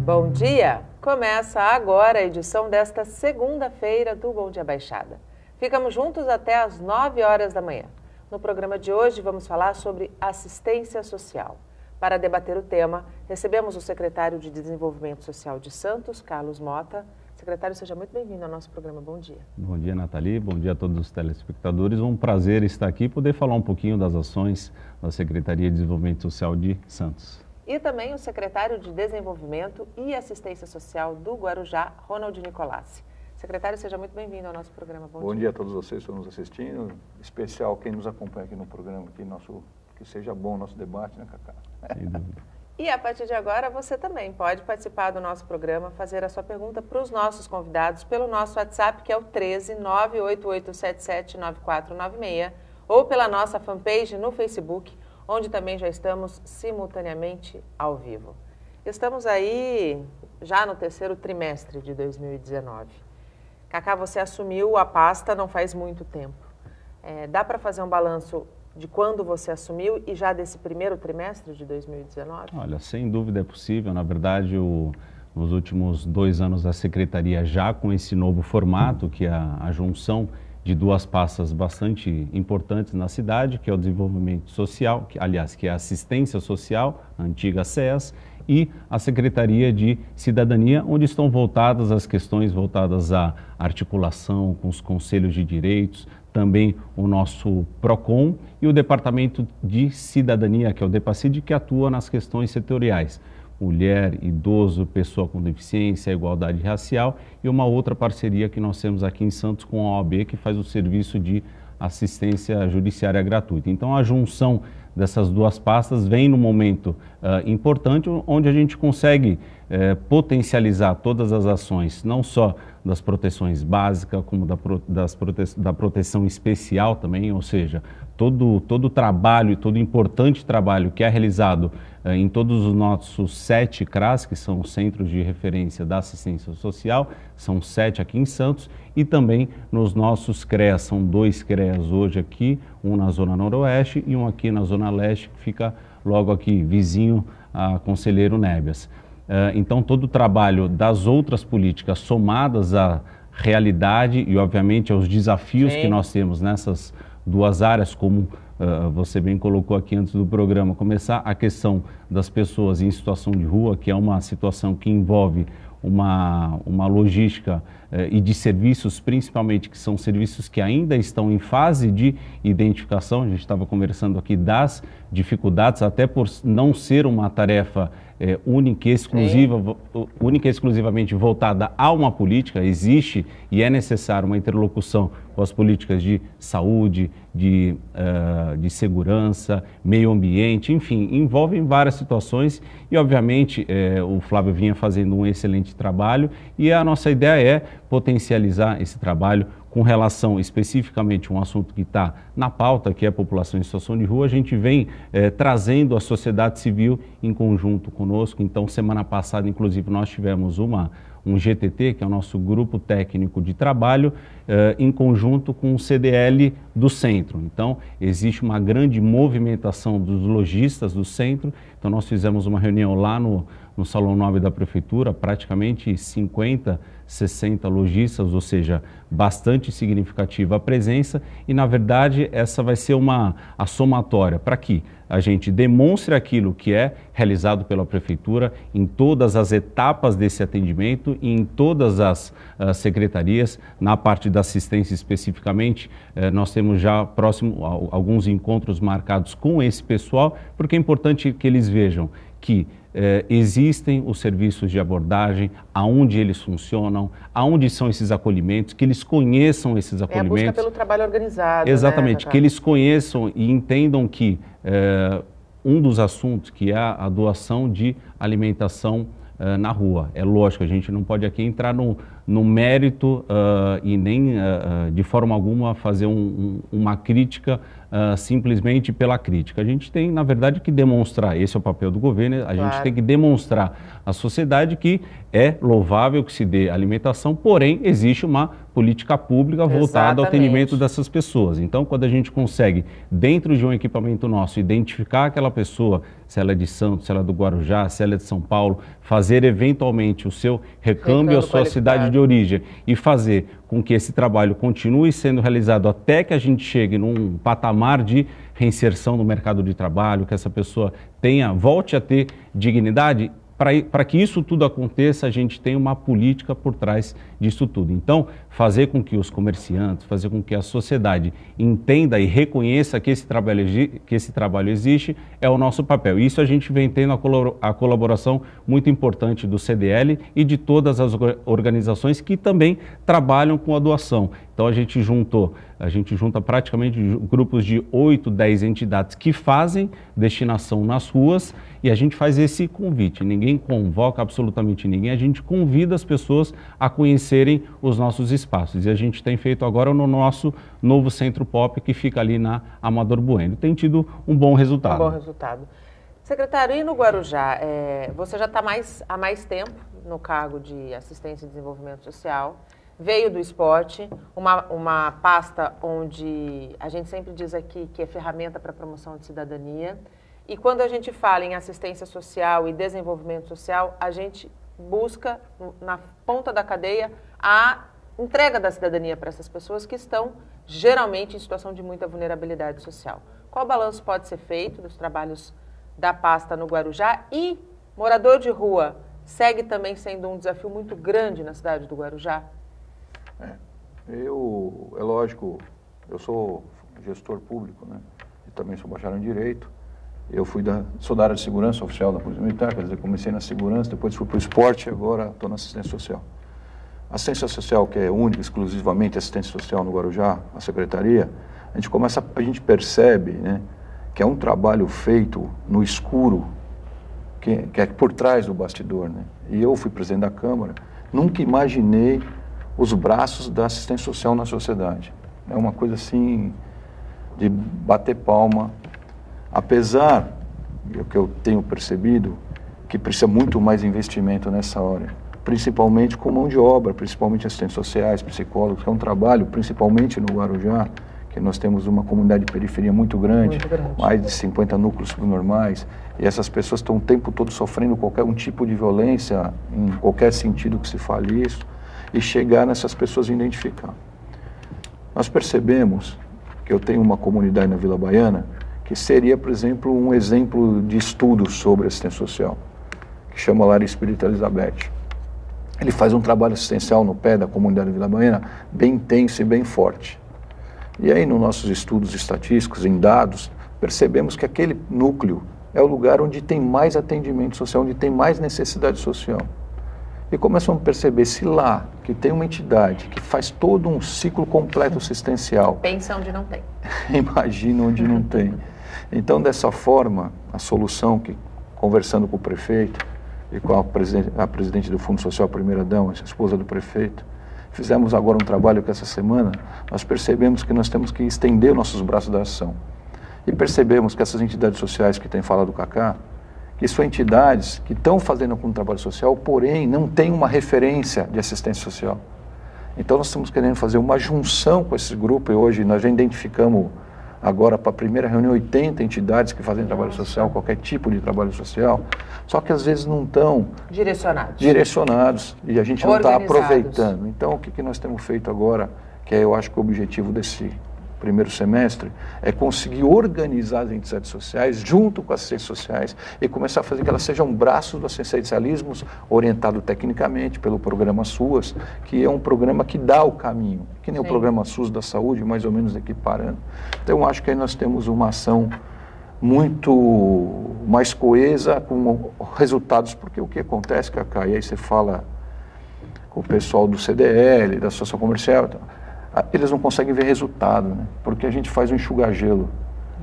Bom dia! Começa agora a edição desta segunda-feira do Bom Dia Baixada. Ficamos juntos até às 9 horas da manhã. No programa de hoje vamos falar sobre assistência social. Para debater o tema, recebemos o secretário de Desenvolvimento Social de Santos, Carlos Mota. Secretário, seja muito bem-vindo ao nosso programa. Bom dia. Bom dia, Nathalie. Bom dia a todos os telespectadores. Um prazer estar aqui e poder falar um pouquinho das ações da Secretaria de Desenvolvimento Social de Santos. E também o secretário de Desenvolvimento e Assistência Social do Guarujá, Ronald Nicolassi. Secretário, seja muito bem-vindo ao nosso programa. Bom dia a todos vocês que estão nos assistindo, em especial quem nos acompanha aqui no programa, que seja bom o nosso debate, né, Cacá? Sem dúvida. E a partir de agora você também pode participar do nosso programa, fazer a sua pergunta para os nossos convidados pelo nosso WhatsApp, que é o 13 98877 9496, ou pela nossa fanpage no Facebook, onde também já estamos simultaneamente ao vivo. Estamos aí já no terceiro trimestre de 2019. Cacá, você assumiu a pasta não faz muito tempo. Dá para fazer um balanço de quando você assumiu e já desse primeiro trimestre de 2019? Olha, sem dúvida é possível. Na verdade, nos últimos 2 anos, a Secretaria já com esse novo formato, que é a junção de 2 pastas bastante importantes na cidade, que é o desenvolvimento social, que é a assistência social, a antiga SES, e a Secretaria de Cidadania, onde estão voltadas as questões voltadas à articulação com os conselhos de direitos, também o nosso PROCON e o Departamento de Cidadania, que é o DEPACID, que atua nas questões setoriais. Mulher, idoso, pessoa com deficiência, igualdade racial e uma outra parceria que nós temos aqui em Santos com a OAB, que faz o serviço de assistência judiciária gratuita. Então, a junção dessas 2 pastas vem num momento importante, onde a gente consegue potencializar todas as ações, não só das proteções básicas, como da proteção especial também, ou seja, todo o trabalho, todo o importante trabalho que é realizado em todos os nossos 7 CRAS, que são os Centros de Referência da Assistência Social, são 7 aqui em Santos, e também nos nossos CREAS, são 2 CREAS hoje aqui, um na Zona Noroeste e um aqui na Zona Leste, que fica logo aqui, vizinho a Conselheiro Nébias. Então, todo o trabalho das outras políticas somadas à realidade e, obviamente, aos desafios que nós temos nessas 2 áreas, como você bem colocou aqui antes do programa, começar a questão das pessoas em situação de rua, que é uma situação que envolve uma logística e de serviços, principalmente, que são serviços que ainda estão em fase de identificação. A gente estava conversando aqui das dificuldades, até por não ser uma tarefa única e exclusivamente voltada a uma política. Existe e é necessário uma interlocução com as políticas de saúde, de segurança, meio ambiente, enfim, envolvem várias situações e, obviamente, o Flávio vinha fazendo um excelente trabalho e a nossa ideia é potencializar esse trabalho com relação especificamente a um assunto que está na pauta, que é a população em situação de rua. A gente vem trazendo a sociedade civil em conjunto conosco. Então, semana passada, inclusive, nós tivemos um GTT, que é o nosso grupo técnico de trabalho, em conjunto com o CDL do centro. Então, existe uma grande movimentação dos lojistas do centro. Então, nós fizemos uma reunião lá no Salão Nobre da Prefeitura, praticamente 50, 60 lojistas, ou seja, bastante significativa a presença e, na verdade, essa vai ser a somatória para que a gente demonstre aquilo que é realizado pela Prefeitura em todas as etapas desse atendimento e em todas as secretarias. Na parte da assistência especificamente, nós temos já alguns encontros marcados com esse pessoal, porque é importante que eles vejam que existem os serviços de abordagem, aonde eles funcionam, aonde são esses acolhimentos, que eles conheçam esses acolhimentos. É a busca pelo trabalho organizado. Exatamente, né, que eles conheçam e entendam que um dos assuntos que é a doação de alimentação na rua. É lógico, a gente não pode aqui entrar no mérito e nem de forma alguma fazer uma crítica simplesmente pela crítica. A gente tem, na verdade, que demonstrar, esse é o papel do governo, a gente tem que demonstrar à sociedade que é louvável que se dê alimentação, porém existe uma política pública voltada ao atendimento dessas pessoas. Então, quando a gente consegue, dentro de um equipamento nosso, identificar aquela pessoa, se ela é de Santos, se ela é do Guarujá, se ela é de São Paulo, fazer eventualmente o seu recâmbio à sua cidade de origem e fazer com que esse trabalho continue sendo realizado até que a gente chegue num patamar de reinserção no mercado de trabalho, que essa pessoa volte a ter dignidade. Para que isso tudo aconteça, a gente tem uma política por trás disso tudo. Então, fazer com que os comerciantes, fazer com que a sociedade entenda e reconheça que esse trabalho existe, é o nosso papel. Isso a gente vem tendo a colaboração muito importante do CDL e de todas as organizações que também trabalham com a doação. Então, a gente junta praticamente grupos de 8, 10 entidades que fazem destinação nas ruas e a gente faz esse convite. Ninguém convoca absolutamente ninguém, a gente convida as pessoas a conhecerem os nossos espaços. E a gente tem feito agora no nosso novo Centro Pop, que fica ali na Amador Bueno. Tem tido um bom resultado. Um bom resultado. Secretário, e no Guarujá, você já está há mais tempo no cargo de Assistência e Desenvolvimento Social, veio do esporte, uma pasta onde a gente sempre diz aqui que é ferramenta para a promoção de cidadania. E quando a gente fala em assistência social e desenvolvimento social, a gente busca, na ponta da cadeia, a entrega da cidadania para essas pessoas que estão, geralmente, em situação de muita vulnerabilidade social. Qual balanço pode ser feito dos trabalhos da pasta no Guarujá? E morador de rua segue também sendo um desafio muito grande na cidade do Guarujá? É lógico, eu sou gestor público, né? E também sou bacharel em Direito. Eu sou da área de segurança oficial da Polícia Militar, quer dizer, comecei na segurança, depois fui para o esporte e agora estou na assistência social. A assistência social, que é única, exclusivamente assistência social no Guarujá, a secretaria, a gente percebe, né, que é um trabalho feito no escuro, que é por trás do bastidor, né? E eu fui presidente da Câmara, nunca imaginei os braços da assistência social na sociedade. É uma coisa assim de bater palma. Apesar, o que eu tenho percebido, que precisa muito mais investimento nessa área, principalmente com mão de obra, principalmente assistentes sociais, psicólogos, que é um trabalho, principalmente no Guarujá, que nós temos uma comunidade de periferia muito grande, mais de 50 núcleos subnormais, e essas pessoas estão o tempo todo sofrendo qualquer tipo de violência, em qualquer sentido que se fale isso, e chegar nessas pessoas e identificar. Nós percebemos que eu tenho uma comunidade na Vila Baiana que seria, por exemplo, um exemplo de estudo sobre assistência social, que chama Lar Espírita Elizabeth. Ele faz um trabalho assistencial no pé da comunidade da Vila Baiana bem intenso e bem forte. E aí, nos nossos estudos estatísticos, em dados, percebemos que aquele núcleo é o lugar onde tem mais atendimento social, onde tem mais necessidade social. E começamos a perceber, se lá, que tem uma entidade que faz todo um ciclo completo assistencial... Pensa onde não tem. Imagina onde não tem. Então, dessa forma, a solução que, conversando com o prefeito e com a presidente do Fundo Social, a primeira-dama, a esposa do prefeito, fizemos agora um trabalho que essa semana nós percebemos que nós temos que estender nossos braços da ação. E percebemos que essas entidades sociais que tem falado o Cacá, que são entidades que estão fazendo um trabalho social, porém não tem uma referência de assistência social. Então nós estamos querendo fazer uma junção com esse grupo e hoje nós já identificamos agora para a primeira reunião 80 entidades que fazem trabalho social, qualquer tipo de trabalho social, só que às vezes não estão direcionados e a gente não está aproveitando. Então o que nós temos feito agora, que eu acho que o objetivo desse primeiro semestre, é conseguir organizar as entidades sociais junto com as assistências sociais e começar a fazer que elas sejam braços do assistencialismo orientado tecnicamente pelo programa SUAS, que é um programa que dá o caminho, que nem o programa SUS da saúde, mais ou menos equiparando. Então, eu acho que aí nós temos uma ação muito mais coesa, com resultados, porque o que acontece, Cacá, e aí você fala com o pessoal do CDL, da Associação Comercial, eles não conseguem ver resultado, né? Porque a gente faz um enxugar-gelo.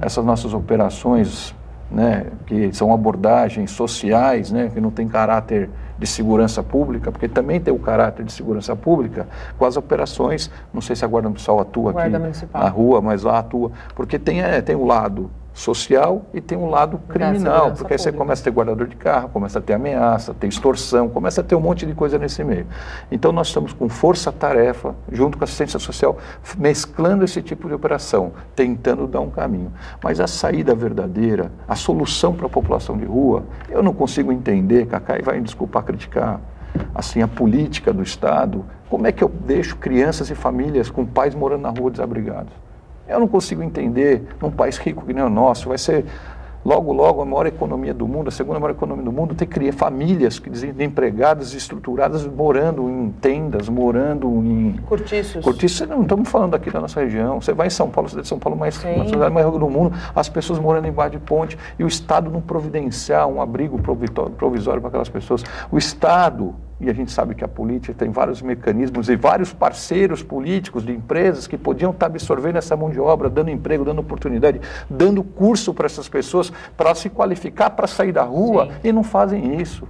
Essas nossas operações, né, que são abordagens sociais, né, que não tem caráter de segurança pública, porque também tem o caráter de segurança pública, com as operações, não sei se a Guarda Municipal atua aqui na rua, mas lá atua, porque tem o lado social e tem um lado criminal, porque aí você começa a ter guardador de carro, começa a ter ameaça, tem extorsão, começa a ter um monte de coisa nesse meio. Então nós estamos com força-tarefa, junto com a assistência social, mesclando esse tipo de operação, tentando dar um caminho. Mas a saída verdadeira, a solução para a população de rua, eu não consigo entender, Cacá, e vai me desculpar criticar, assim, a política do Estado, como é que eu deixo crianças e famílias com pais morando na rua desabrigados? Eu não consigo entender, num país rico que nem o nosso, vai ser logo, logo a maior economia do mundo, a segunda maior economia do mundo, ter famílias desempregadas, estruturadas, morando em tendas, morando em... Cortiços. Cortiços, não estamos falando aqui da nossa região. Você vai em São Paulo, cidade de São Paulo, uma cidade mais rica do mundo, as pessoas morando embaixo de ponte, e o Estado não providenciar um abrigo provisório para aquelas pessoas. O Estado... E a gente sabe que a política tem vários mecanismos e vários parceiros políticos de empresas que podiam estar absorvendo essa mão de obra, dando emprego, dando oportunidade, dando curso para essas pessoas, para se qualificar, para sair da rua, e não fazem isso.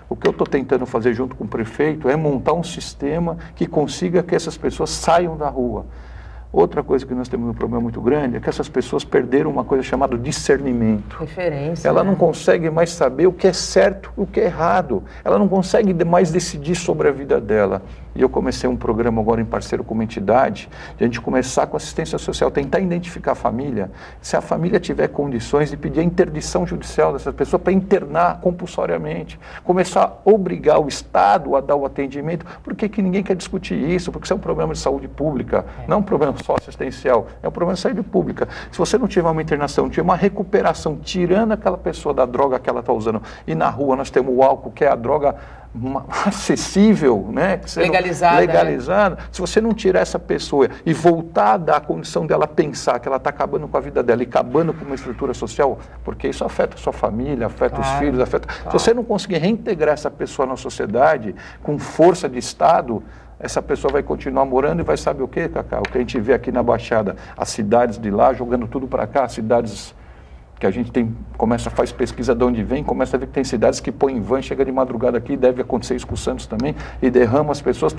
O que eu estou tentando fazer junto com o prefeito é montar um sistema que consiga que essas pessoas saiam da rua. Outra coisa que nós temos um problema muito grande é que essas pessoas perderam uma coisa chamada discernimento. Referência. Ela não consegue mais saber o que é certo e o que é errado. Ela não consegue mais decidir sobre a vida dela. E eu comecei um programa agora em parceiro com uma entidade, de a gente começar com assistência social, tentar identificar a família. Se a família tiver condições de pedir a interdição judicial dessa pessoa para internar compulsoriamente, começar a obrigar o Estado a dar o atendimento. Por que ninguém quer discutir isso? Porque isso é um problema de saúde pública, não é um problema só assistencial, é um problema de saúde pública. Se você não tiver uma internação, não tiver uma recuperação, tirando aquela pessoa da droga que ela está usando, e na rua nós temos o álcool, que é a droga acessível, né? Legalizada. Se você não tirar essa pessoa e voltar a dar a condição dela pensar que ela está acabando com a vida dela e acabando com uma estrutura social, porque isso afeta a sua família, afeta os filhos, afeta... Se você não conseguir reintegrar essa pessoa na sociedade com força de Estado, essa pessoa vai continuar morando e vai saber o quê, Cacá? O que a gente vê aqui na Baixada, as cidades de lá jogando tudo para cá, as cidades que a gente faz pesquisa de onde vem, começa a ver que tem cidades que põem van, chega de madrugada aqui, deve acontecer isso com o Santos também, e derrama as pessoas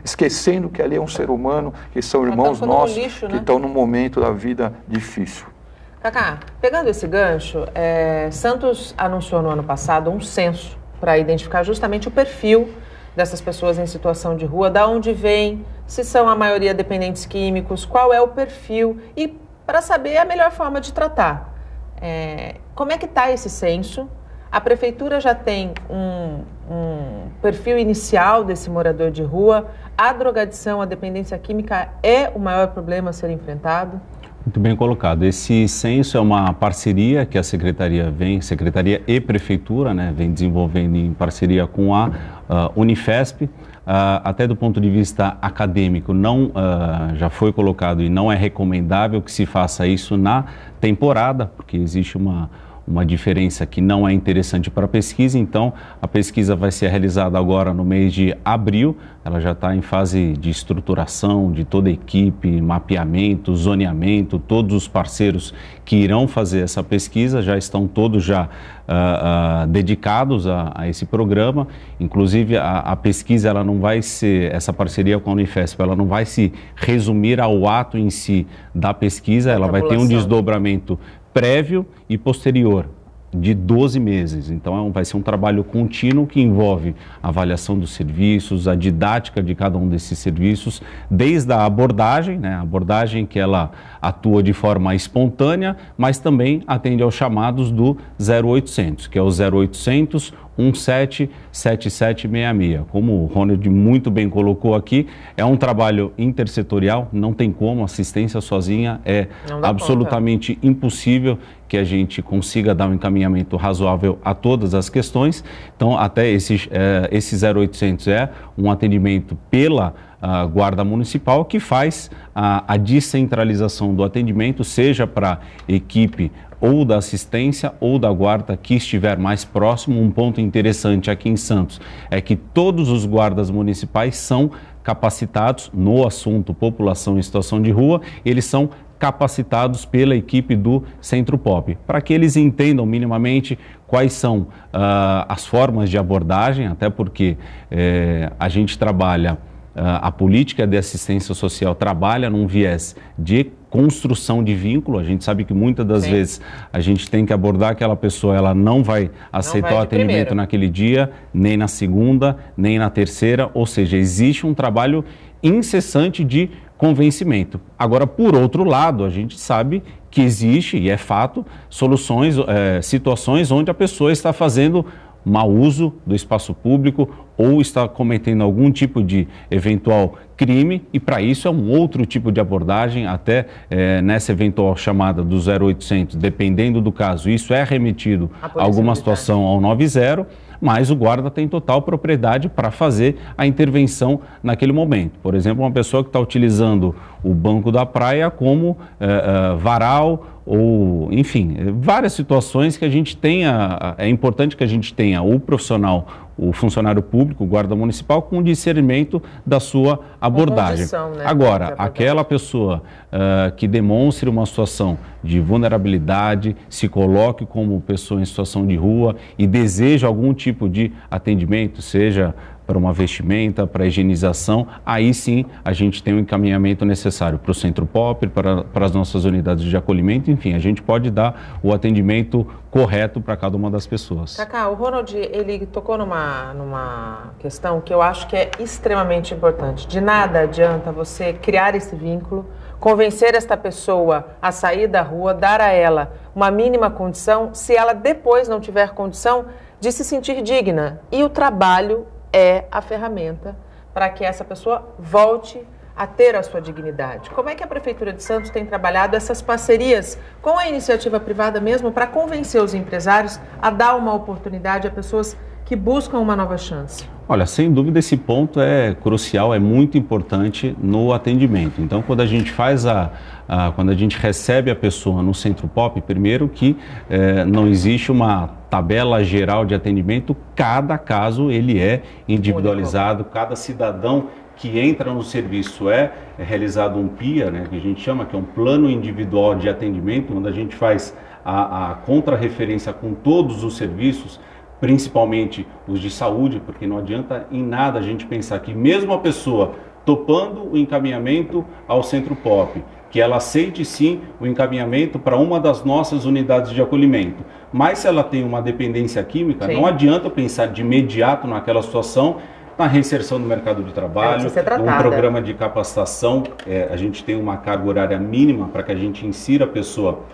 esquecendo que ali é um ser humano, que são irmãos nossos, lixo, que estão num momento da vida difícil. Cacá, pegando esse gancho, Santos anunciou no ano passado um censo para identificar justamente o perfil dessas pessoas em situação de rua, da onde vêm, se são a maioria dependentes químicos, qual é o perfil e para saber a melhor forma de tratar. Como é que está esse censo? A prefeitura já tem um perfil inicial desse morador de rua? A drogadição, a dependência química é o maior problema a ser enfrentado? Muito bem colocado. Esse censo é uma parceria que a Secretaria e Prefeitura, né, vem desenvolvendo em parceria com a Unifesp. Até do ponto de vista acadêmico, já foi colocado e não é recomendável que se faça isso na temporada, porque existe uma diferença que não é interessante para a pesquisa. Então, a pesquisa vai ser realizada agora no mês de abril. Ela já está em fase de estruturação de toda a equipe, mapeamento, zoneamento. Todos os parceiros que irão fazer essa pesquisa já estão todos dedicados a esse programa. Inclusive, a pesquisa, ela não vai ser, essa parceria com a Unifesp, ela não vai se resumir ao ato em si da pesquisa, ela vai ter um desdobramento prévio e posterior de 12 meses. Então, vai ser um trabalho contínuo que envolve a avaliação dos serviços, a didática de cada um desses serviços, desde a abordagem, né, a abordagem que ela atua de forma espontânea, mas também atende aos chamados do 0800, que é o 0800 177766. Como o Ronald muito bem colocou aqui, é um trabalho intersetorial, não tem como, assistência sozinha é absolutamente impossível que a gente consiga dar um encaminhamento razoável a todas as questões. Então, até esse 0800 é um atendimento pela Guarda Municipal que faz a descentralização do atendimento, seja para equipe ou da assistência ou da guarda que estiver mais próximo. Um ponto interessante aqui em Santos é que todos os guardas municipais são capacitados no assunto população em situação de rua, eles são capacitados pela equipe do Centro Pop, para que eles entendam minimamente quais são as formas de abordagem, até porque a gente trabalha, a política de assistência social trabalha num viés de construção de vínculo. A gente sabe que muitas das vezes a gente tem que abordar aquela pessoa, ela não vai aceitar o atendimento naquele dia, nem na segunda, nem na terceira, ou seja, existe um trabalho incessante de convencimento. Agora, por outro lado, a gente sabe que existe, e é fato, situações onde a pessoa está fazendo mau uso do espaço público ou está cometendo algum tipo de eventual crime, e para isso é um outro tipo de abordagem, até nessa eventual chamada do 0800, dependendo do caso, isso é remetido a alguma situação ao 90, mas o guarda tem total propriedade para fazer a intervenção naquele momento. Por exemplo, uma pessoa que está utilizando o banco da praia como varal, ou, enfim, várias situações que a gente tenha, é importante que a gente tenha o profissional, o funcionário público, o guarda municipal, com discernimento da sua abordagem. Né? Agora, aquela pessoa que demonstre uma situação de vulnerabilidade, se coloque como pessoa em situação de rua e deseja algum tipo de atendimento, seja para uma vestimenta, para higienização, aí sim a gente tem o encaminhamento necessário para o Centro Pop, para as nossas unidades de acolhimento, enfim, a gente pode dar o atendimento correto para cada uma das pessoas. Cacá, o Ronald, ele tocou numa questão que eu acho que é extremamente importante. De nada adianta você criar esse vínculo, convencer esta pessoa a sair da rua, dar a ela uma mínima condição, se ela depois não tiver condição de se sentir digna. E o trabalho é a ferramenta para que essa pessoa volte a ter a sua dignidade. Como é que a Prefeitura de Santos tem trabalhado essas parcerias com a iniciativa privada mesmo para convencer os empresários a dar uma oportunidade a pessoas que buscam uma nova chance? Olha, sem dúvida esse ponto é crucial, é muito importante no atendimento. Então, quando a gente faz quando a gente recebe a pessoa no Centro Pop, primeiro que não existe uma tabela geral de atendimento, cada caso ele é individualizado, cada cidadão que entra no serviço é realizado um PIA, né, que a gente chama, que é um plano individual de atendimento, onde a gente faz a contrarreferência com todos os serviços, principalmente os de saúde, porque não adianta em nada a gente pensar que mesmo a pessoa topando o encaminhamento ao Centro Pop, que ela aceite sim o encaminhamento para uma das nossas unidades de acolhimento, mas se ela tem uma dependência química, não adianta pensar de imediato naquela situação, na reinserção no mercado de trabalho, num programa de capacitação. A gente tem uma carga horária mínima para que a gente insira a pessoa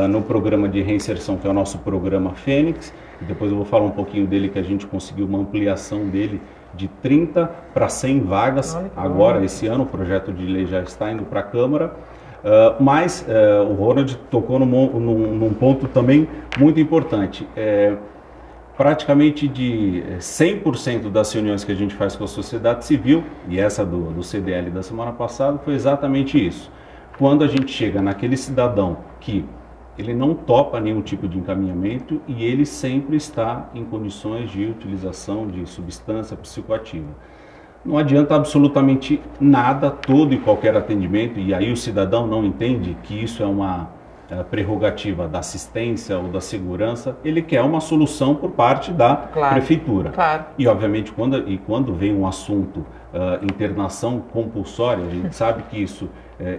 no programa de reinserção, que é o nosso programa Fênix. E depois eu vou falar um pouquinho dele, que a gente conseguiu uma ampliação dele de 30 para 100 vagas. Agora, esse ano, o projeto de lei já está indo para a Câmara. Mas o Ronald tocou num ponto também muito importante. Praticamente de 100% das reuniões que a gente faz com a sociedade civil, e essa do CDL da semana passada, foi exatamente isso. Quando a gente chega naquele cidadão que ele não topa nenhum tipo de encaminhamento e ele sempre está em condições de utilização de substância psicoativa. Não adianta absolutamente nada, todo e qualquer atendimento, e aí o cidadão não entende que isso é uma prerrogativa da assistência ou da segurança, ele quer uma solução por parte da prefeitura. E obviamente quando vem um assunto internação compulsória, a gente sabe que isso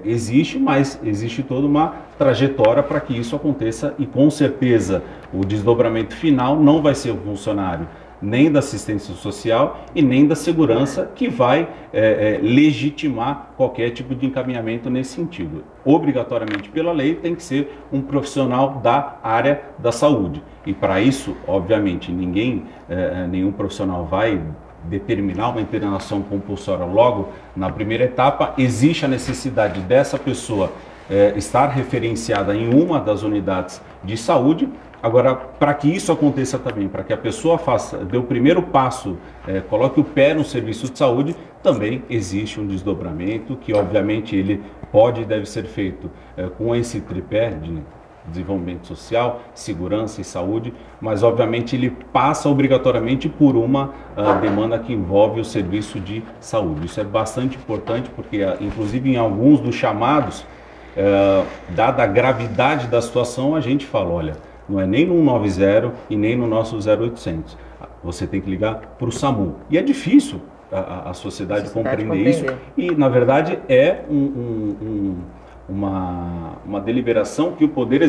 existe, mas existe toda uma trajetória para que isso aconteça, e com certeza o desdobramento final não vai ser o funcionário nem da assistência social e nem da segurança que vai legitimar qualquer tipo de encaminhamento nesse sentido. Obrigatoriamente pela lei tem que ser um profissional da área da saúde, e para isso, obviamente, nenhum profissional vai determinar uma internação compulsória logo na primeira etapa. Existe a necessidade dessa pessoa estar referenciada em uma das unidades de saúde. Agora, para que isso aconteça também, para que a pessoa dê o primeiro passo, coloque o pé no serviço de saúde, também existe um desdobramento que, obviamente, ele pode e deve ser feito com esse tripé de desenvolvimento social, segurança e saúde, mas, obviamente, ele passa obrigatoriamente por uma demanda que envolve o serviço de saúde. Isso é bastante importante porque, inclusive, em alguns dos chamados, dada a gravidade da situação, a gente fala, olha, não é nem no 190 e nem no nosso 0800. Você tem que ligar para o SAMU. E é difícil a sociedade compreender isso. E, na verdade, é uma deliberação que o poder,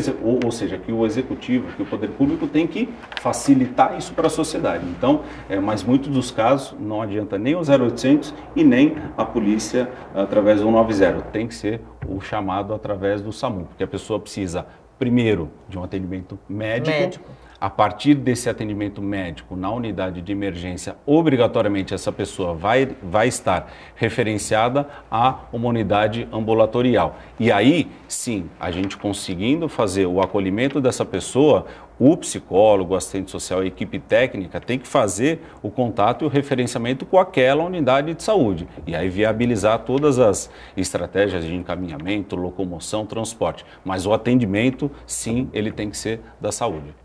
ou seja, que o executivo, que o poder público tem que facilitar isso para a sociedade. Então, mas muitos dos casos não adianta nem o 0800 e nem a polícia através do 190. Tem que ser o chamado através do SAMU, porque a pessoa precisa, primeiro, de um atendimento médico. A partir desse atendimento médico na unidade de emergência, obrigatoriamente essa pessoa vai estar referenciada a uma unidade ambulatorial. E aí, sim, a gente conseguindo fazer o acolhimento dessa pessoa, o psicólogo, o assistente social, a equipe técnica tem que fazer o contato e o referenciamento com aquela unidade de saúde. E aí viabilizar todas as estratégias de encaminhamento, locomoção, transporte. Mas o atendimento, sim, ele tem que ser da saúde.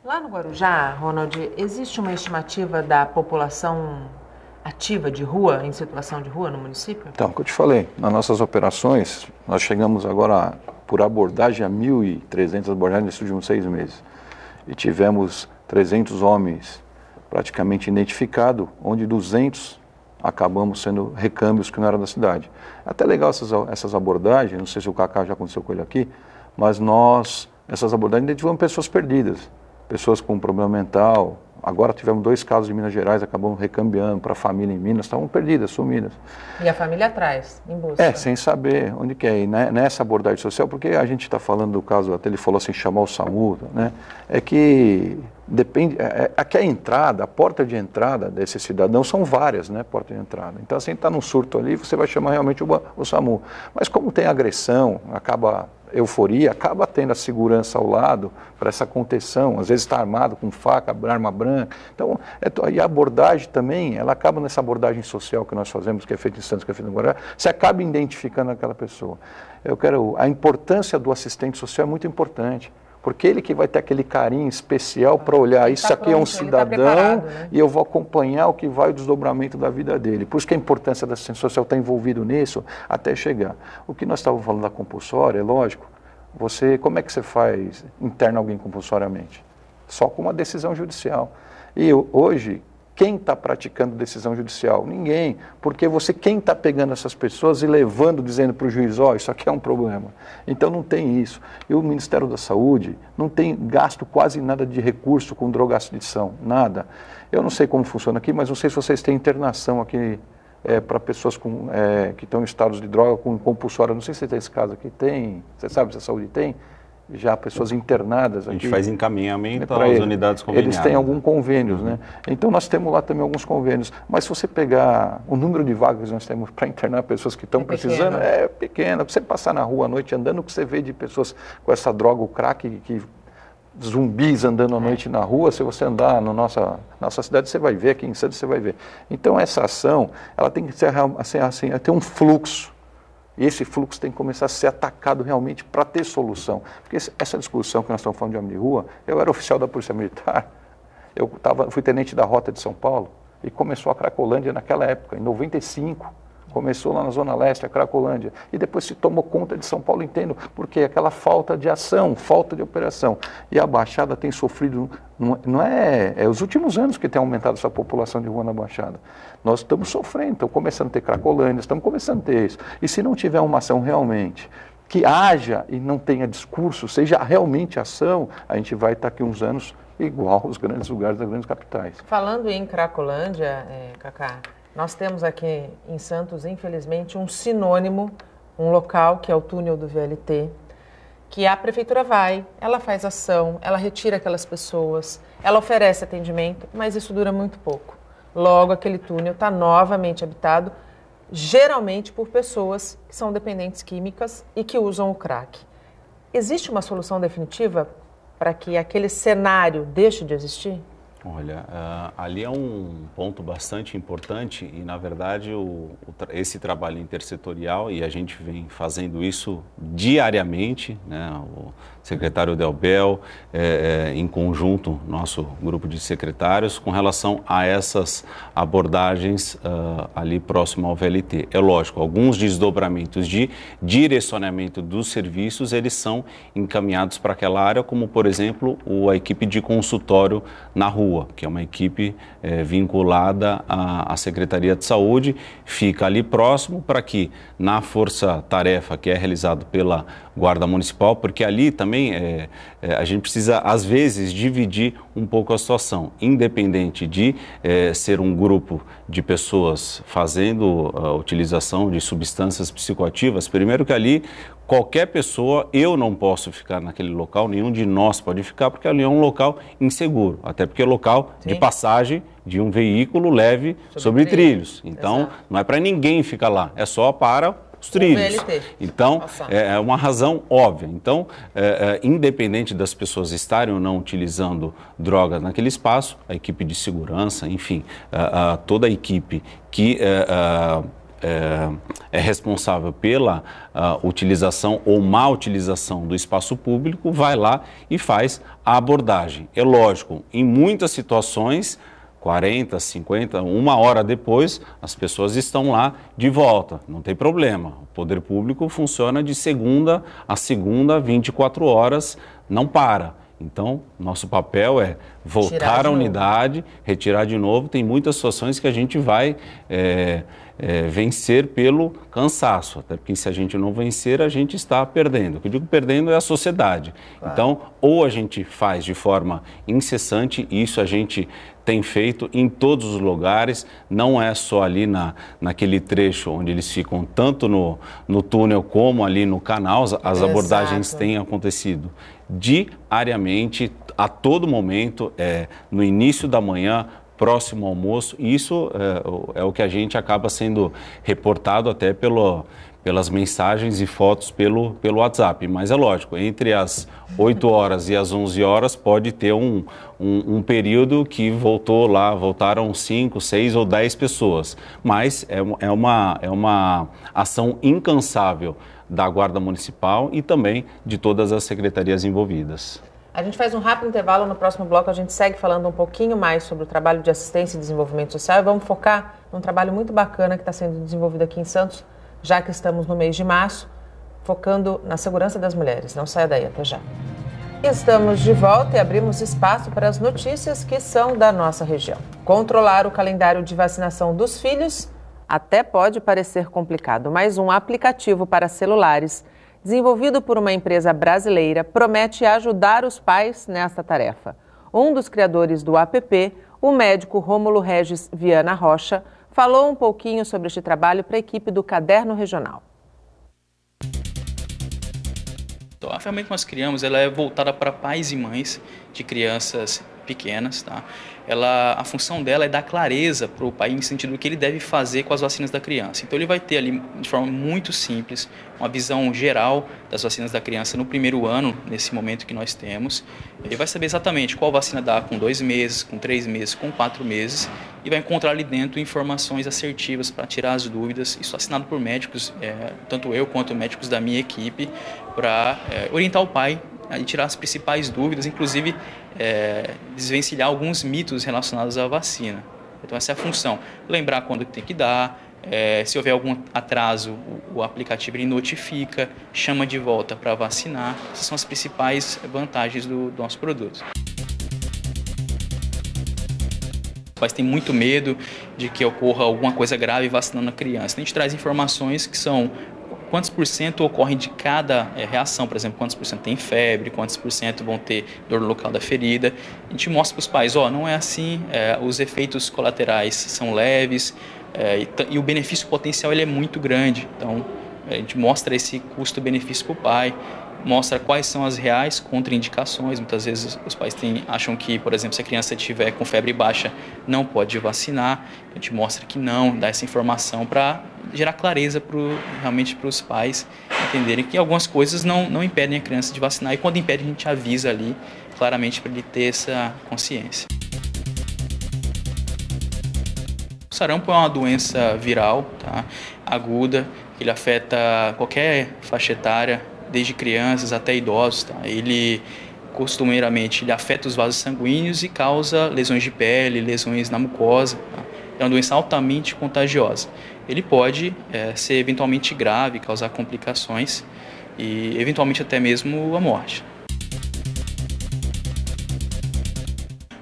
Lá no Guarujá, Ronald, existe uma estimativa da população ativa de rua, em situação de rua no município? Então, como eu te falei, nas nossas operações, nós chegamos agora por abordagem a 1.300 abordagens nesses últimos 6 meses. E tivemos 300 homens praticamente identificados, onde 200 acabamos sendo recâmbios que não eram da cidade. Até legal essas abordagens, não sei se o Cacá já aconteceu com ele aqui, mas essas abordagens identificamos pessoas perdidas. Pessoas com problema mental. Agora tivemos 2 casos em Minas Gerais, acabamos recambiando para a família em Minas, estavam perdidas, sumidas. E a família atrás, em busca? Sem saber onde que é. E nessa abordagem social, porque a gente está falando do caso, até ele falou assim, chamar o SAMU, né? É que depende, aqui a entrada, a porta de entrada desse cidadão são várias, né, porta de entrada. Então, assim, está num surto ali, você vai chamar realmente o SAMU. Mas como tem agressão, euforia, acaba tendo a segurança ao lado para essa contenção, às vezes está armado com faca, arma branca. Então, e a abordagem também, ela acaba nessa abordagem social que nós fazemos, que é feita em Santos, que é feita em Guarujá, você acaba identificando aquela pessoa. A importância do assistente social é muito importante, porque ele que vai ter aquele carinho especial para olhar, isso aqui é um cidadão, né? E eu vou acompanhar o que vai o desdobramento da vida dele. Por isso que a importância da assistência social estar envolvido nisso até chegar. O que nós estávamos falando da compulsória, é lógico, como é que você interna alguém compulsoriamente? Só com uma decisão judicial. E hoje, quem está praticando decisão judicial? Ninguém, porque quem está pegando essas pessoas e levando, dizendo para o juiz, isso aqui é um problema. Então não tem isso. E o Ministério da Saúde não tem gasto quase nada de recurso com drogadição, nada. Eu não sei como funciona aqui, mas não sei se vocês têm internação aqui para pessoas que estão em estados de droga com compulsória. Não sei se tem esse caso aqui, tem, você sabe se a saúde tem? Já pessoas internadas aqui. A gente faz encaminhamento às unidades conveniadas. Eles têm alguns convênios, né? Então nós temos lá também alguns convênios. Mas se você pegar o número de vagas que nós temos para internar pessoas que estão precisando, é pequeno. Você passar na rua à noite andando, o que você vê de pessoas com essa droga, o crack, zumbis andando à noite na rua, se você andar na nossa cidade, você vai ver, aqui em Santos você vai ver. Então essa ação, ela tem que ser assim, ter um fluxo. E esse fluxo tem que começar a ser atacado realmente para ter solução. Porque essa discussão que nós estamos falando de homem de rua, eu era oficial da Polícia Militar, fui tenente da Rota de São Paulo, e começou a Cracolândia naquela época, em 95. Começou lá na Zona Leste, a Cracolândia, e depois se tomou conta de São Paulo inteiro, porque aquela falta de ação, falta de operação. E a Baixada tem sofrido, é os últimos anos que tem aumentado essa população de rua na Baixada. Nós estamos sofrendo, estamos começando a ter Cracolândia, estamos começando a ter isso. E se não tiver uma ação realmente que haja e não tenha discurso, seja realmente ação, a gente vai estar aqui uns anos igual aos grandes lugares das grandes capitais. Falando em Cracolândia, Cacá, nós temos aqui em Santos, infelizmente, um sinônimo, um local que é o túnel do VLT, que a prefeitura ela faz ação, ela retira aquelas pessoas, ela oferece atendimento, mas isso dura muito pouco. Logo, aquele túnel está novamente habitado, geralmente por pessoas que são dependentes químicas e que usam o crack. Existe uma solução definitiva para que aquele cenário deixe de existir? Olha, ali é um ponto bastante importante e, na verdade, esse trabalho intersetorial, e a gente vem fazendo isso diariamente, né? O secretário Delbel, em conjunto, nosso grupo de secretários, com relação a essas abordagens ali próximo ao VLT. É lógico, alguns desdobramentos de direcionamento dos serviços, eles são encaminhados para aquela área, como, por exemplo, a equipe de consultório na rua, que é uma equipe vinculada à Secretaria de Saúde, fica ali próximo para que na força-tarefa que é realizado pela Guarda Municipal, porque ali também a gente precisa, às vezes, dividir um pouco a situação, independente de ser um grupo de pessoas fazendo a utilização de substâncias psicoativas. Primeiro que ali, qualquer pessoa, eu não posso ficar naquele local, nenhum de nós pode ficar, porque ali é um local inseguro, até porque é local de passagem de um veículo leve sobre trilhos. Então, exato, não é para ninguém ficar lá, é só para os trilhos. Então, é uma razão óbvia. Então, independente das pessoas estarem ou não utilizando drogas naquele espaço, a equipe de segurança, enfim, toda a equipe que é responsável pela utilização ou má utilização do espaço público, vai lá e faz a abordagem. É lógico, em muitas situações, 40, 50, uma hora depois, as pessoas estão lá de volta, não tem problema. O poder público funciona de segunda a segunda, 24 horas, não para. Então, nosso papel é voltar à unidade, retirar de novo. Tem muitas situações que a gente vai vencer pelo cansaço, até porque se a gente não vencer, a gente está perdendo. O que eu digo perdendo é a sociedade. Claro. Então, ou a gente faz de forma incessante, isso a gente tem feito em todos os lugares, não é só ali naquele trecho onde eles ficam tanto no túnel como ali no canal, as abordagens têm acontecido diariamente, a todo momento, no inío da manhã, próximo ao almoço. Isso é o que a gente acaba sendo reportado até pelas mensagens e fotos pelo WhatsApp. Mas é lógico, entre as 8 horas e as 11 horas pode ter um período que voltaram 5, 6 ou 10 pessoas. Mas é uma ação incansável da Guarda Municipal e também de todas as secretarias envolvidas. A gente faz um rápido intervalo, no próximo bloco a gente segue falando um pouquinho mais sobre o trabalho de assistência e desenvolvimento social e vamos focar num trabalho muito bacana que está sendo desenvolvido aqui em Santos, já que estamos no mês de março, focando na segurança das mulheres. Não saia daí, até já. Estamos de volta e abrimos espaço para as notícias que são da nossa região. Controlar o calendário de vacinação dos filhos até pode parecer complicado, mas um aplicativo para celulares desenvolvido por uma empresa brasileira, promete ajudar os pais nesta tarefa. Um dos criadores do app, o médico Rômulo Regis Viana Rocha, falou um pouquinho sobre este trabalho para a equipe do Caderno Regional. A ferramenta que nós criamos ela é voltada para pais e mães de crianças pequenas, tá? A função dela é dar clareza para o pai no sentido do que ele deve fazer com as vacinas da criança. Então ele vai ter ali, de forma muito simples, uma visão geral das vacinas da criança no primeiro ano, nesse momento que nós temos. Ele vai saber exatamente qual vacina dá com 2 meses, com 3 meses, com 4 meses, e vai encontrar ali dentro informações assertivas para tirar as dúvidas. Isso assinado por médicos, tanto eu quanto médicos da minha equipe, para orientar o pai e tirar as principais dúvidas, inclusive desvencilhar alguns mitos relacionados à vacina. Então essa é a função, lembrar quando tem que dar, se houver algum atraso, o aplicativo ele notifica, chama de volta para vacinar. Essas são as principais vantagens do nosso produto. Os pais têm muito medo de que ocorra alguma coisa grave vacinando a criança. A gente traz informações que são quantos por cento ocorrem de cada reação, por exemplo, quantos por cento tem febre, quantos por cento vão ter dor no local da ferida. A gente mostra para os pais, não é assim, os efeitos colaterais são leves e o benefício potencial ele é muito grande. Então, a gente mostra esse custo-benefício para o pai, mostra quais são as reais contraindicações. Muitas vezes os pais acham que, por exemplo, se a criança estiver com febre baixa, não pode vacinar. A gente mostra que não, dá essa informação para gerar clareza realmente para os pais entenderem que algumas coisas não impedem a criança de vacinar e quando impede a gente avisa ali claramente para ele ter essa consciência. O sarampo é uma doença viral, tá? Aguda, ele afeta qualquer faixa etária, desde crianças até idosos. Tá? Ele, costumeiramente, ele afeta os vasos sanguíneos e causa lesões de pele, lesões na mucosa. Tá? É uma doença altamente contagiosa. Ele pode ser eventualmente grave, causar complicações e eventualmente até mesmo a morte.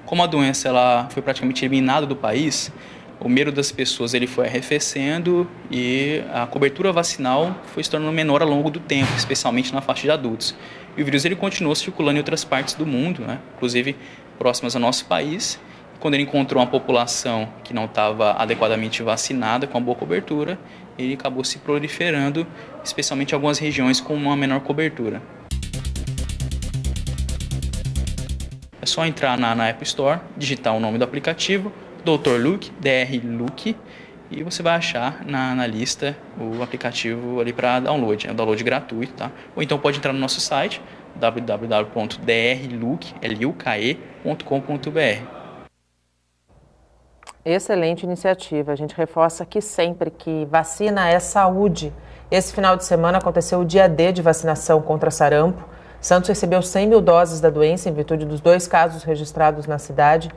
Como a doença ela foi praticamente eliminada do país, o número das pessoas ele foi arrefecendo e a cobertura vacinal foi se tornando menor ao longo do tempo, especialmente na faixa de adultos. E o vírus ele continuou circulando em outras partes do mundo, né? Inclusive próximas ao nosso país. Quando ele encontrou uma população que não estava adequadamente vacinada, com uma boa cobertura, ele acabou se proliferando, especialmente em algumas regiões com uma menor cobertura. É só entrar na App Store, digitar o nome do aplicativo, Dr. Luque, Dr. Luque, e você vai achar na lista o aplicativo ali para download, é um download gratuito, tá? Ou então pode entrar no nosso site, www.drluke.com.br. Excelente iniciativa. A gente reforça aqui sempre que vacina é saúde. Esse final de semana aconteceu o dia D de vacinação contra sarampo. Santos recebeu 100 mil doses da doença em virtude dos 2 casos registrados na cidade.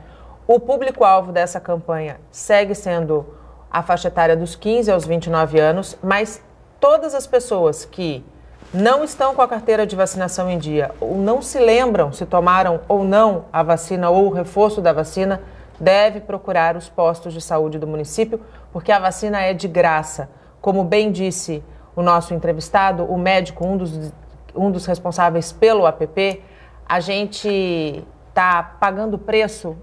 O público-alvo dessa campanha segue sendo a faixa etária dos 15 aos 29 anos, mas todas as pessoas que não estão com a carteira de vacinação em dia ou não se lembram se tomaram ou não a vacina ou o reforço da vacina, deve procurar os postos de saúde do município, porque a vacina é de graça. Como bem disse o nosso entrevistado, o médico, um dos responsáveis pelo APP, a gente está pagando preço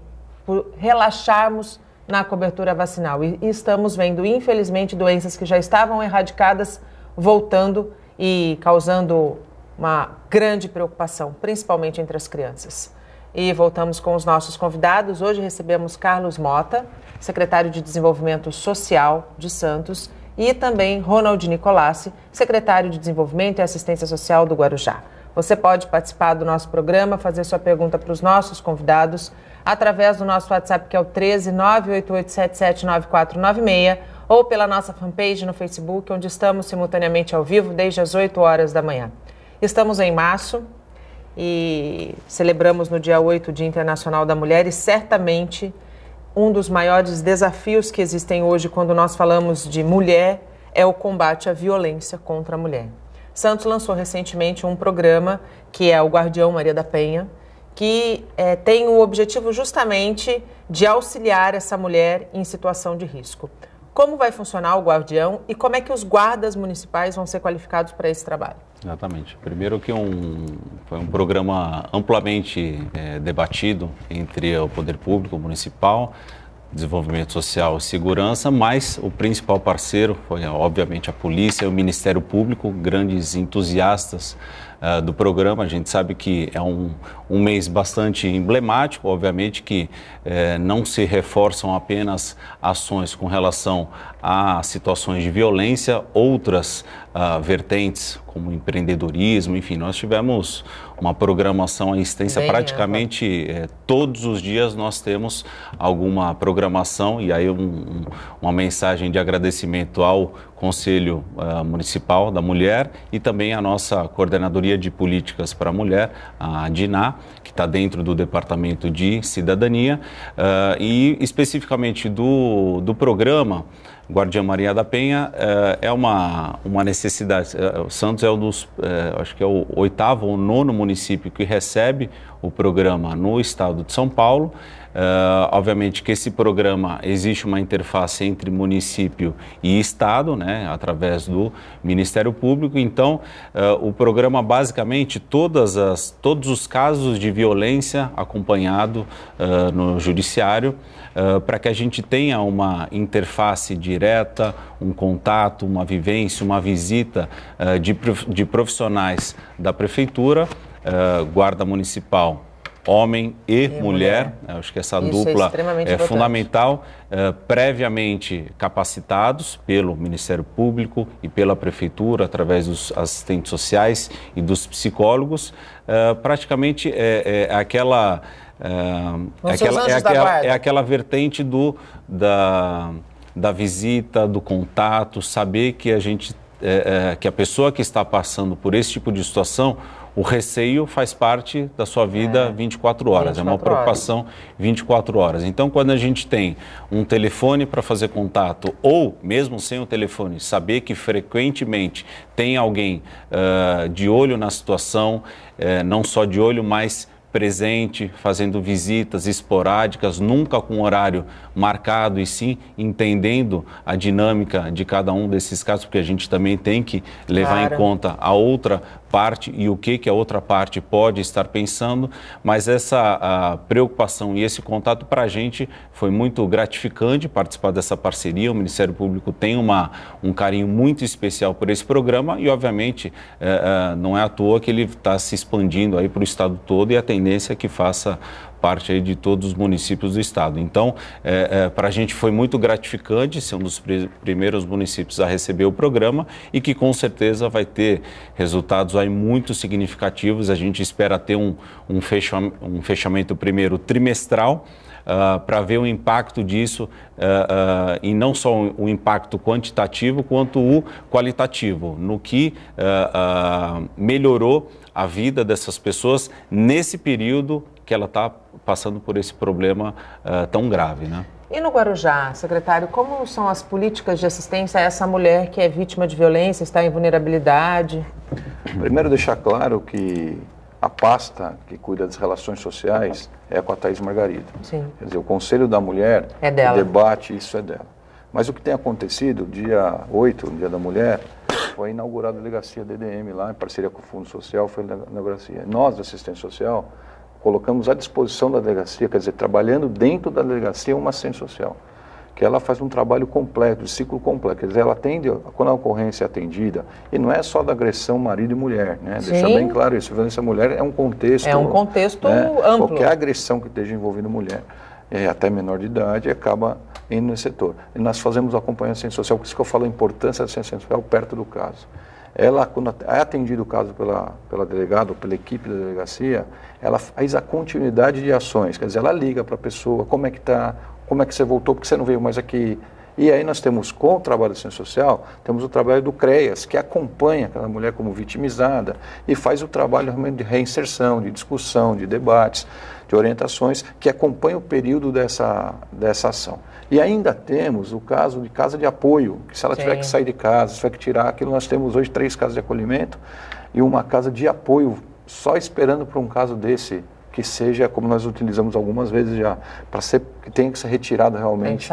por relaxarmos na cobertura vacinal. E estamos vendo, infelizmente, doenças que já estavam erradicadas voltando e causando uma grande preocupação, principalmente entre as crianças. E voltamos com os nossos convidados. Hoje recebemos Carlos Mota, secretário de Desenvolvimento Social de Santos, e também Ronald Nicolassi, secretário de Desenvolvimento e Assistência Social do Guarujá. Você pode participar do nosso programa, fazer sua pergunta para os nossos convidados através do nosso WhatsApp, que é o 13 988779496, ou pela nossa fanpage no Facebook, onde estamos simultaneamente ao vivo desde as 8 horas da manhã. Estamos em março e celebramos no dia 8 o Dia Internacional da Mulher, e certamente um dos maiores desafios que existem hoje quando nós falamos de mulher é o combate à violência contra a mulher. Santos lançou recentemente um programa que é o Guardião Maria da Penha, que tem o objetivo justamente de auxiliar essa mulher em situação de risco. Como vai funcionar o Guardião e como é que os guardas municipais vão ser qualificados para esse trabalho? Exatamente. Primeiro que foi um programa amplamente debatido entre o poder público municipal, desenvolvimento social e segurança, mas o principal parceiro foi, obviamente, a polícia e o Ministério Público, grandes entusiastas do programa. A gente sabe que é um mês bastante emblemático, obviamente que não se reforçam apenas ações com relação a situações de violência, outras vertentes como empreendedorismo, enfim, nós tivemos uma programação extensa, praticamente todos os dias nós temos alguma programação, e aí uma mensagem de agradecimento ao Conselho Municipal da Mulher e também a nossa Coordenadoria de Políticas para a Mulher, a DINA, que está dentro do Departamento de Cidadania, e especificamente do programa Guardiã Maria da Penha, é uma necessidade. O Santos é acho que é o 8º ou 9º município que recebe o programa no estado de São Paulo. Obviamente que esse programa existe uma interface entre município e estado, né, através do Ministério Público. Então, o programa basicamente todos os casos de violência acompanhado no judiciário, para que a gente tenha uma interface direta, um contato, uma vivência, uma visita de profissionais da prefeitura, guarda municipal, homem e mulher. Acho que essa dupla é fundamental, previamente capacitados pelo Ministério Público e pela Prefeitura, através dos assistentes sociais e dos psicólogos. Praticamente é aquela vertente da visita, do contato, saber que que a pessoa que está passando por esse tipo de situação, o receio faz parte da sua vida 24 horas, 24 é uma preocupação 24 horas. Então, quando a gente tem um telefone para fazer contato, ou mesmo sem o telefone, saber que frequentemente tem alguém de olho na situação, não só de olho, mas presente, fazendo visitas esporádicas, nunca com horário marcado, e sim entendendo a dinâmica de cada um desses casos, porque a gente também tem que levar em conta a outra parte e o que a outra parte pode estar pensando, mas essa preocupação e esse contato para a gente foi muito gratificante participar dessa parceria. O Ministério Público tem um carinho muito especial por esse programa e, obviamente, não é à toa que ele está se expandindo aí para o estado todo, e a tendência é que faça parte aí de todos os municípios do estado. Então, para a gente foi muito gratificante ser um dos primeiros municípios a receber o programa, e que com certeza vai ter resultados aí muito significativos. A gente espera ter um fechamento primeiro trimestral, para ver o impacto disso, e não só o impacto quantitativo, quanto o qualitativo, no que melhorou a vida dessas pessoas nesse período que ela está passando por esse problema tão grave, né? E no Guarujá, secretário, como são as políticas de assistência a essa mulher que é vítima de violência, está em vulnerabilidade? Primeiro, deixar claro que a pasta que cuida das relações sociais é com a Thaís Margarida. Sim. Quer dizer, o Conselho da Mulher, é dela. O debate, isso é dela. Mas o que tem acontecido, dia 8, no Dia da Mulher, foi inaugurada a delegacia DDM lá, em parceria com o Fundo Social, foi a delegacia. Nós, da assistência social, colocamos à disposição da delegacia, quer dizer, trabalhando dentro da delegacia, uma assistente social, que ela faz um trabalho completo, de ciclo completo, quer dizer, ela atende, quando a ocorrência é atendida, e não é só da agressão marido e mulher, né? Deixar bem claro isso, a violência mulher é um contexto... É um contexto amplo. Qualquer agressão que esteja envolvendo mulher, até menor de idade, acaba indo nesse setor. E nós fazemos acompanhamento da assistência social, por isso que eu falo a importância da assistência social perto do caso. Ela, quando é atendido o caso pela delegada, ou pela equipe da delegacia, ela faz a continuidade de ações, quer dizer, ela liga para a pessoa, como é que está, como é que você voltou, porque você não veio mais aqui. E aí nós temos, com o trabalho da assistência social, temos o trabalho do CREAS, que acompanha aquela mulher como vitimizada e faz o trabalho realmente de reinserção, de discussão, de debates, de orientações, que acompanha o período dessa ação. E ainda temos o caso de casa de apoio, que se ela tiver que sair de casa, se tiver que tirar aquilo, nós temos hoje 3 casas de acolhimento e uma casa de apoio, só esperando para um caso desse, que seja, como nós utilizamos algumas vezes já, para ser, que tenha que ser retirado realmente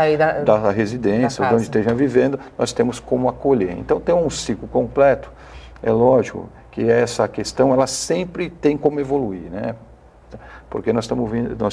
da residência, de onde esteja vivendo, nós temos como acolher. Então tem um ciclo completo, é lógico que essa questão, ela sempre tem como evoluir, né? Porque nós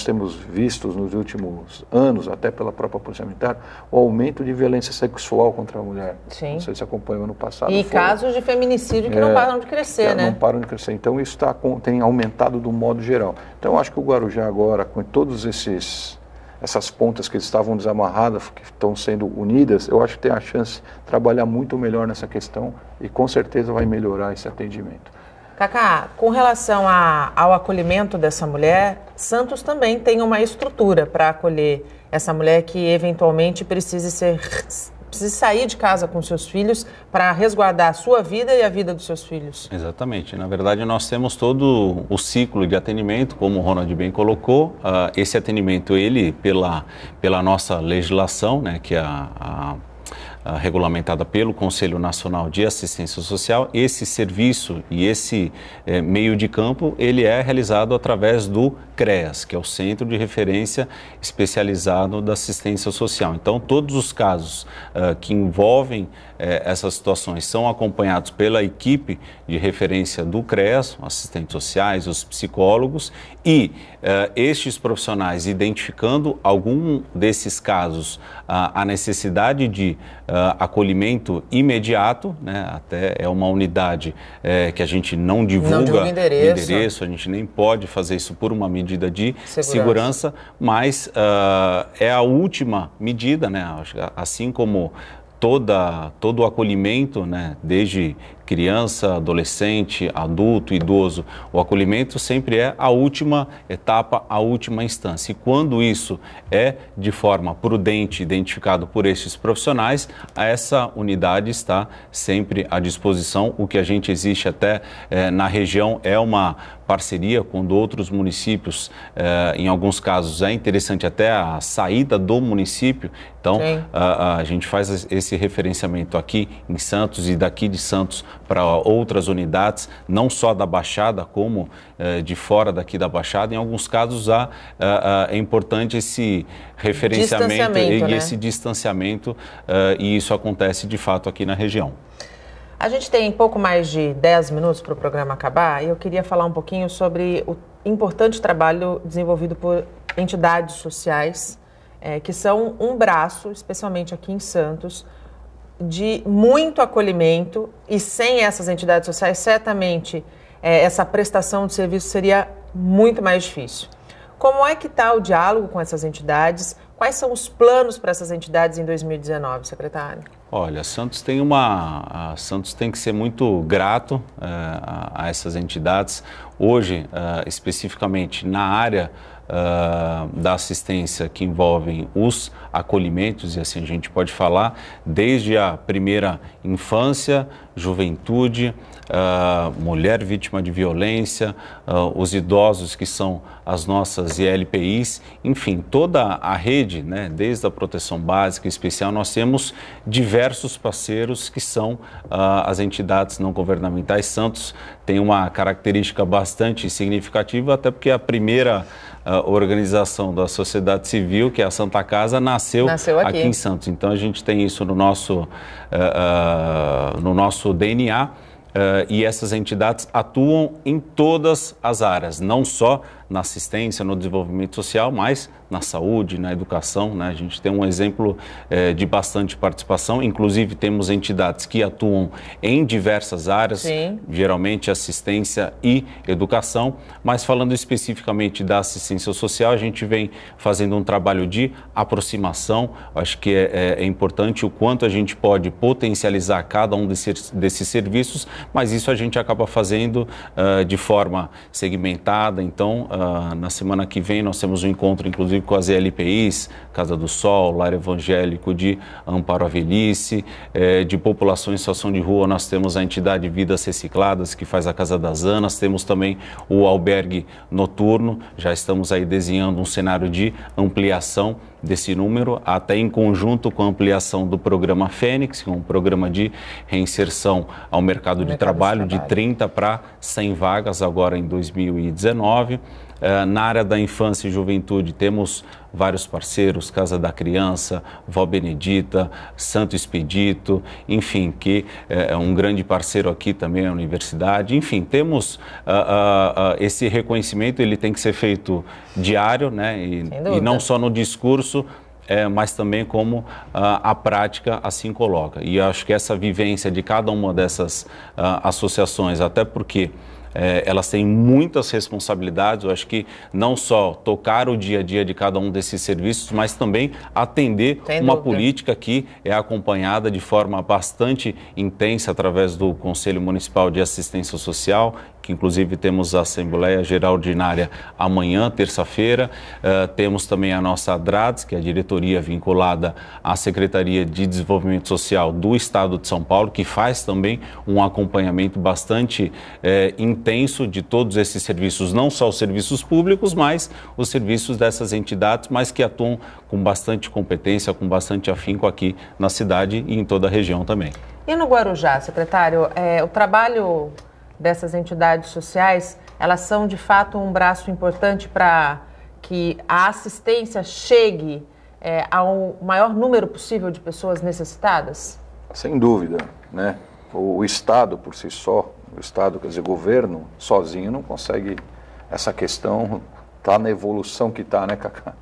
temos visto nos últimos anos, até pela própria Polícia Militar, o aumento de violência sexual contra a mulher. Sim. Não sei se acompanhou ano passado. E casos de feminicídio que não param de crescer, né? Não param de crescer. Então isso tem aumentado do modo geral. Então eu acho que o Guarujá agora, com todos essas pontas que estavam desamarradas, que estão sendo unidas, eu acho que tem a chance de trabalhar muito melhor nessa questão e com certeza vai melhorar esse atendimento. Cacá, com relação ao acolhimento dessa mulher, Santos também tem uma estrutura para acolher essa mulher que eventualmente precise sair de casa com seus filhos para resguardar a sua vida e a vida dos seus filhos. Exatamente. Na verdade, nós temos todo o ciclo de atendimento, como o Ronald bem colocou. Esse atendimento, ele, pela nossa legislação, né, que é regulamentada pelo Conselho Nacional de Assistência Social, esse serviço e esse meio de campo, ele é realizado através do CREAS, que é o Centro de Referência Especializado da Assistência Social. Então, todos os casos que envolvem essas situações são acompanhados pela equipe de referência do CREAS, assistentes sociais, os psicólogos, e estes profissionais, identificando algum desses casos, a necessidade de acolhimento imediato, né? Até é uma unidade que a gente não divulga o endereço, a gente nem pode fazer isso por uma medida de segurança, mas é a última medida, né? Assim como todo o acolhimento, né, desde criança, adolescente, adulto, idoso. O acolhimento sempre é a última etapa, a última instância. E quando isso é de forma prudente, identificado por estes profissionais, essa unidade está sempre à disposição. O que a gente existe até na região é uma parceria com outros municípios, em alguns casos é interessante até a saída do município, então a gente faz esse referenciamento aqui em Santos e daqui de Santos para outras unidades, não só da Baixada como de fora daqui da Baixada. Em alguns casos é importante esse referenciamento e esse distanciamento, e isso acontece de fato aqui na região. A gente tem pouco mais de 10 minutos para o programa acabar e eu queria falar um pouquinho sobre o importante trabalho desenvolvido por entidades sociais, que são um braço, especialmente aqui em Santos, de muito acolhimento, e sem essas entidades sociais, certamente essa prestação de serviço seria muito mais difícil. Como é que está o diálogo com essas entidades? Quais são os planos para essas entidades em 2019, secretário? Olha, Santos tem que ser muito grato a essas entidades. Hoje, especificamente na área da assistência que envolvem os acolhimentos, e assim a gente pode falar, desde a primeira infância, juventude, mulher vítima de violência, os idosos que são as nossas ILPIs, enfim, toda a rede, né, desde a proteção básica e especial, nós temos diversos parceiros que são as entidades não governamentais. Santos tem uma característica bastante significativa, até porque a primeira organização da sociedade civil, que é a Santa Casa, nasceu aqui em Santos. Então a gente tem isso no nosso DNA. E essas entidades atuam em todas as áreas, não só na assistência, no desenvolvimento social, mas na saúde, na educação, né? A gente tem um exemplo de bastante participação, inclusive temos entidades que atuam em diversas áreas, geralmente assistência e educação, mas falando especificamente da assistência social, a gente vem fazendo um trabalho de aproximação. Acho que é importante o quanto a gente pode potencializar cada um desses serviços, mas isso a gente acaba fazendo de forma segmentada. Então, na semana que vem nós temos um encontro, inclusive, com as ELPIs, Casa do Sol, Lar Evangélico de Amparo à Velhice, de população em situação de rua, nós temos a entidade Vidas Recicladas, que faz a Casa das Anas, temos também o albergue noturno, já estamos aí desenhando um cenário de ampliação desse número, até em conjunto com a ampliação do programa Fênix, que é um programa de reinserção ao mercado de trabalho de 30 para 100 vagas agora em 2019. Na área da infância e juventude temos vários parceiros, Casa da Criança, Vó Benedita, Santo Expedito, enfim, que é um grande parceiro aqui também, a universidade. Enfim, temos esse reconhecimento, ele tem que ser feito diário, né? E não só no discurso, mas também como a prática assim coloca. E eu acho que essa vivência de cada uma dessas associações, até porque elas têm muitas responsabilidades, eu acho que não só tocar o dia a dia de cada um desses serviços, mas também atender uma política que é acompanhada de forma bastante intensa através do Conselho Municipal de Assistência Social, que inclusive temos a Assembleia Geral Ordinária amanhã, terça-feira. Temos também a nossa ADRADS, que é a diretoria vinculada à Secretaria de Desenvolvimento Social do Estado de São Paulo, que faz também um acompanhamento bastante intenso de todos esses serviços, não só os serviços públicos, mas os serviços dessas entidades, mas que atuam com bastante competência, com bastante afinco aqui na cidade e em toda a região também. E no Guarujá, secretário, o trabalho dessas entidades sociais, elas são de fato um braço importante para que a assistência chegue ao maior número possível de pessoas necessitadas? Sem dúvida, né? O Estado por si só, o Estado, quer dizer, o governo sozinho não consegue, essa questão está na evolução que está, né, Cacá?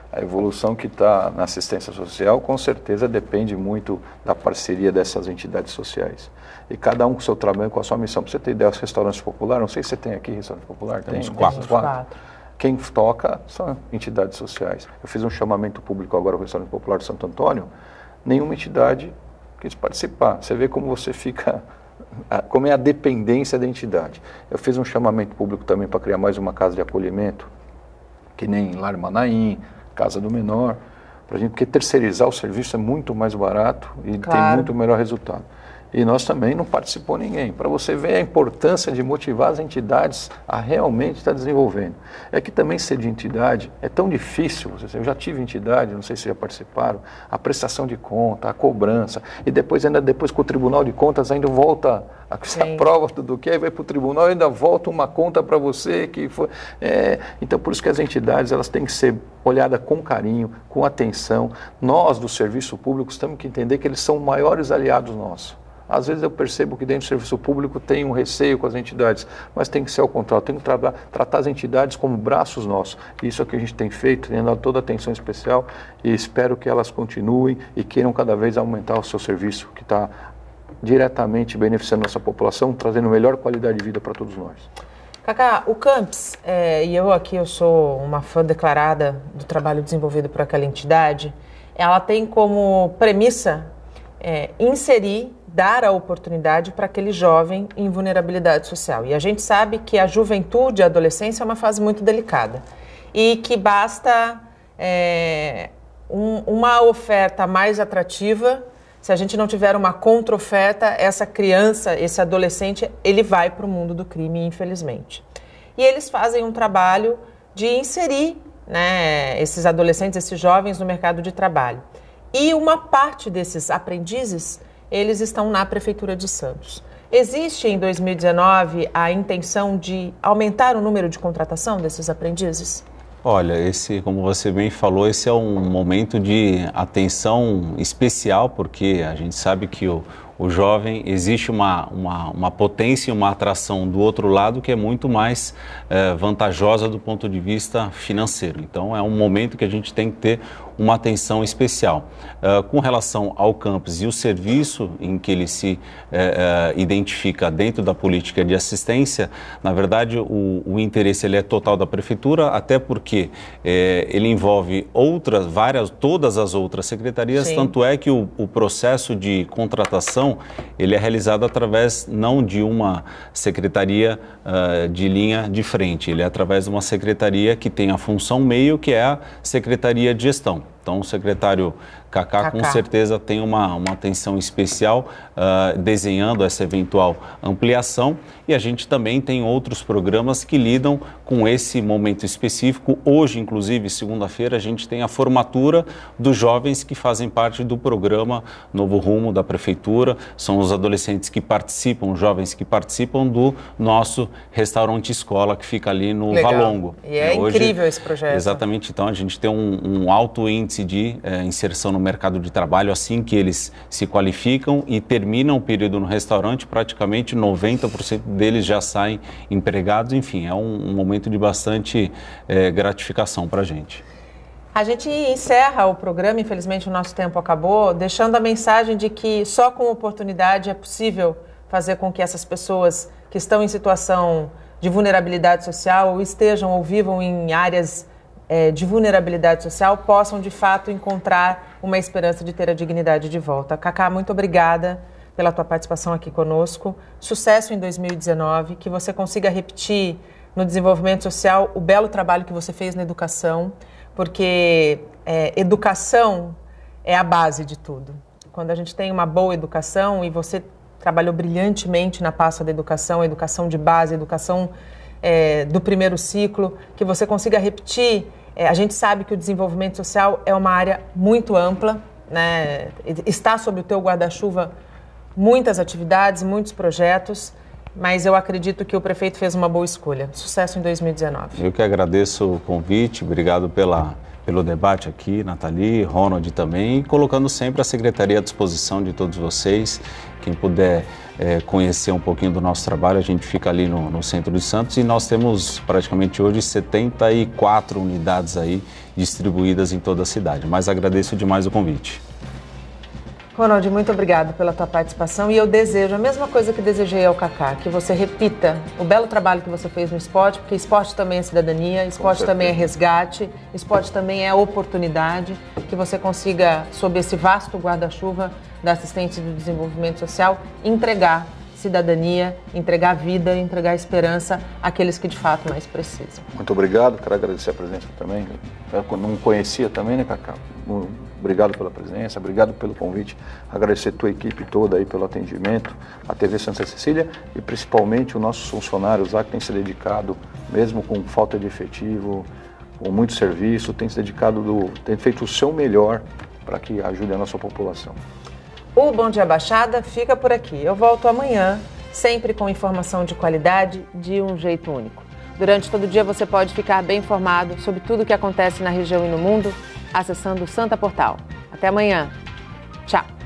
A evolução que está na assistência social, com certeza, depende muito da parceria dessas entidades sociais. E cada um com o seu trabalho, com a sua missão. Para você ter ideia, os restaurantes populares, não sei se você tem aqui restaurante popular. Temos tem 4. Quem toca são entidades sociais. Eu fiz um chamamento público agora ao restaurante popular de Santo Antônio, nenhuma entidade quis participar. Você vê como você fica como é a dependência da entidade. Eu fiz um chamamento público também para criar mais uma casa de acolhimento, que nem Lar Manaim, Casa do Menor, porque terceirizar o serviço é muito mais barato e tem muito melhor resultado. E nós também não participou ninguém, para você ver a importância de motivar as entidades a realmente estar desenvolvendo. É que também ser de entidade é tão difícil, eu já tive entidade, não sei se já participaram, a prestação de conta, a cobrança, e depois com o Tribunal de Contas ainda volta a prova do que, aí vai para o tribunal e ainda volta uma conta para você que foi. Então por isso que as entidades elas têm que ser olhadas com carinho, com atenção. Nós do serviço público temos que entender que eles são maiores aliados nossos. Às vezes eu percebo que dentro do serviço público tem um receio com as entidades, mas tem que ser ao contrário, tem que tratar as entidades como braços nossos. Isso é o que a gente tem feito, tem dado toda a atenção especial e espero que elas continuem e queiram cada vez aumentar o seu serviço, que está diretamente beneficiando a nossa população, trazendo melhor qualidade de vida para todos nós. Cacá, o CAMPS, e eu sou uma fã declarada do trabalho desenvolvido por aquela entidade, ela tem como premissa dar a oportunidade para aquele jovem em vulnerabilidade social. E a gente sabe que a juventude e a adolescência é uma fase muito delicada e que basta uma oferta mais atrativa. Se a gente não tiver uma contra-oferta, essa criança, esse adolescente, ele vai para o mundo do crime, infelizmente. E eles fazem um trabalho de inserir, né, esses adolescentes, esses jovens no mercado de trabalho. E uma parte desses aprendizes, eles estão na Prefeitura de Santos. Existe em 2019 a intenção de aumentar o número de contratação desses aprendizes? Olha, como você bem falou, esse é um momento de atenção especial, porque a gente sabe que o jovem, existe uma potência e uma atração do outro lado que é muito mais vantajosa do ponto de vista financeiro. Então, é um momento que a gente tem que ter uma atenção especial. Com relação ao campus e o serviço em que ele se identifica dentro da política de assistência, na verdade, o interesse ele é total da Prefeitura, até porque ele envolve todas as outras secretarias, tanto é que o processo de contratação ele é realizado através não de uma secretaria de linha de frente, ele é através de uma secretaria que tem a função meio, que é a Secretaria de Gestão. Então, o secretário Cacá com certeza tem uma atenção especial desenhando essa eventual ampliação, e a gente também tem outros programas que lidam com esse momento específico. Hoje, inclusive, segunda-feira, a gente tem a formatura dos jovens que fazem parte do programa Novo Rumo da Prefeitura. São os adolescentes que participam, os jovens que participam do nosso restaurante escola que fica ali no Valongo. E é incrível esse projeto. Exatamente, então a gente tem um alto índice de inserção no mercado de trabalho assim que eles se qualificam e terminam o período no restaurante, praticamente 90% deles já saem empregados. Enfim, é um momento de bastante gratificação para a gente. A gente encerra o programa, infelizmente o nosso tempo acabou, deixando a mensagem de que só com oportunidade é possível fazer com que essas pessoas que estão em situação de vulnerabilidade social ou estejam ou vivam em áreas de vulnerabilidade social possam de fato encontrar uma esperança de ter a dignidade de volta. Cacá, muito obrigada pela tua participação aqui conosco. Sucesso em 2019, que você consiga repetir no desenvolvimento social o belo trabalho que você fez na educação, porque educação é a base de tudo. Quando a gente tem uma boa educação, e você trabalhou brilhantemente na pasta da educação, educação de base, educação do primeiro ciclo, que você consiga repetir. A gente sabe que o desenvolvimento social é uma área muito ampla, né? Está sob o teu guarda-chuva muitas atividades, muitos projetos, mas eu acredito que o prefeito fez uma boa escolha. Sucesso em 2019. Eu que agradeço o convite, obrigado pelo debate aqui, Nathalie, Ronald também, colocando sempre a Secretaria à disposição de todos vocês. Quem puder conhecer um pouquinho do nosso trabalho, a gente fica ali no centro de Santos, e nós temos praticamente hoje 74 unidades aí distribuídas em toda a cidade. Mas agradeço demais o convite. Ronald, muito obrigado pela tua participação, e eu desejo a mesma coisa que desejei ao Cacá, que você repita o belo trabalho que você fez no esporte, porque esporte também é cidadania, esporte também é resgate, esporte também é oportunidade, que você consiga, sob esse vasto guarda-chuva da assistência e do desenvolvimento social, entregar cidadania, entregar vida, entregar esperança àqueles que de fato mais precisam. Muito obrigado, quero agradecer a presença também. Eu não conhecia também, né, Cacá? Obrigado pela presença, obrigado pelo convite, agradecer a tua equipe toda aí pelo atendimento, a TV Santa Cecília e principalmente os nossos funcionários lá que têm se dedicado, mesmo com falta de efetivo, com muito serviço, têm se dedicado, têm feito o seu melhor para que ajude a nossa população. O Bom Dia Baixada fica por aqui. Eu volto amanhã, sempre com informação de qualidade, de um jeito único. Durante todo o dia você pode ficar bem informado sobre tudo o que acontece na região e no mundo, acessando o Santa Portal. Até amanhã. Tchau.